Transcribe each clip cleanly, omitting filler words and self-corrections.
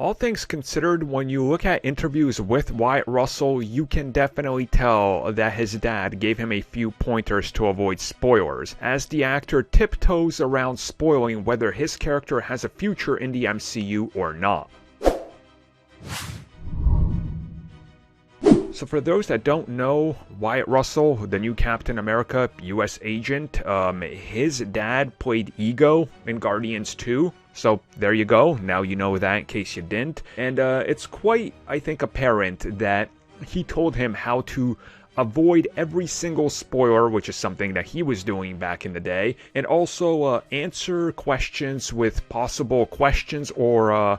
All things considered, when you look at interviews with Wyatt Russell, you can definitely tell that his dad gave him a few pointers to avoid spoilers, as the actor tiptoes around spoiling whether his character has a future in the MCU or not. So for those that don't know, Wyatt Russell, the new Captain America US agent, his dad played Ego in Guardians 2. So there you go, now you know that in case you didn't. And it's quite, I think, apparent that he told him how to avoid every single spoiler, which is something that he was doing back in the day, and also answer questions with possible questions or,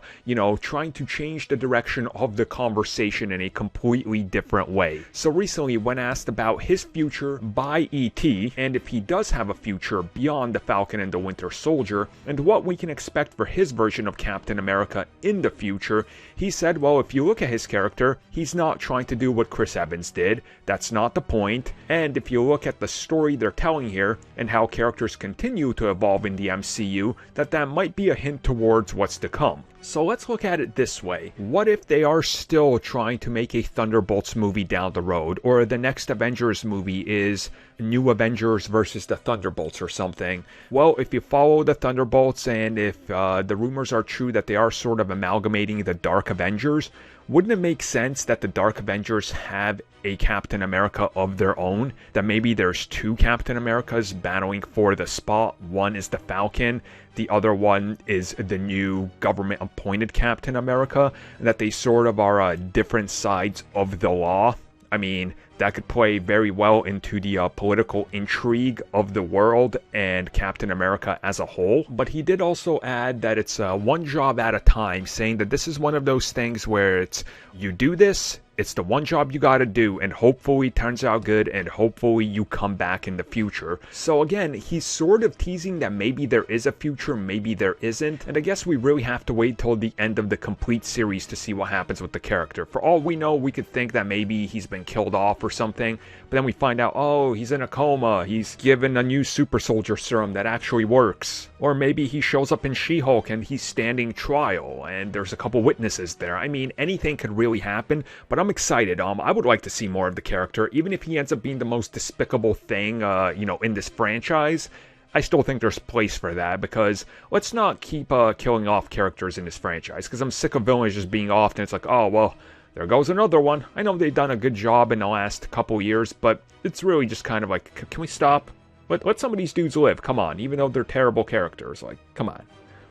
trying to change the direction of the conversation in a completely different way. So recently, when asked about his future by E.T., and if he does have a future beyond the Falcon and the Winter Soldier, and what we can expect for his version of Captain America in the future, he said, well, if you look at his character, he's not trying to do what Chris Evans did. That's not the point. And if you look at the story they're telling here and how characters continue to evolve in the MCU, that might be a hint towards what's to come. So let's look at it this way. What if they are still trying to make a Thunderbolts movie down the road, or the next Avengers movie is New Avengers versus the Thunderbolts or something? Well, if you follow the Thunderbolts and if the rumors are true that they are sort of amalgamating the Dark Avengers, wouldn't it make sense that the Dark Avengers have a Captain America of their own? That maybe there's two Captain Americas battling for the spot. One is the Falcon, the other one is the new government-appointed Captain America, and that they sort of are different sides of the law. I mean, that could play very well into the political intrigue of the world and Captain America as a whole. But he did also add that it's one job at a time, saying that this is one of those things where it's, you do this, it's the one job you gotta do, and hopefully it turns out good, and hopefully you come back in the future. So again, he's sort of teasing that maybe there is a future, maybe there isn't, and I guess we really have to wait till the end of the complete series to see what happens with the character. For all we know, we could think that maybe he's been killed off or something, but then we find out, oh, he's in a coma, he's given a new super soldier serum that actually works. Or maybe he shows up in She-Hulk and he's standing trial, and there's a couple witnesses there. I mean, anything could really happen, but I'm excited. I would like to see more of the character, even if he ends up being the most despicable thing, in this franchise. I still think there's place for that, because let's not keep killing off characters in this franchise, because I'm sick of villains just being off, and it's like, oh, well, there goes another one. I know they've done a good job in the last couple years, but it's really just kind of like, can we stop? Let some of these dudes live, come on, even though they're terrible characters, like, come on.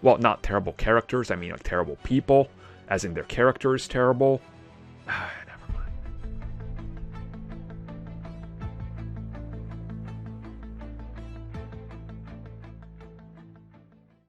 Well, not terrible characters, I mean like terrible people, as in their character is terrible.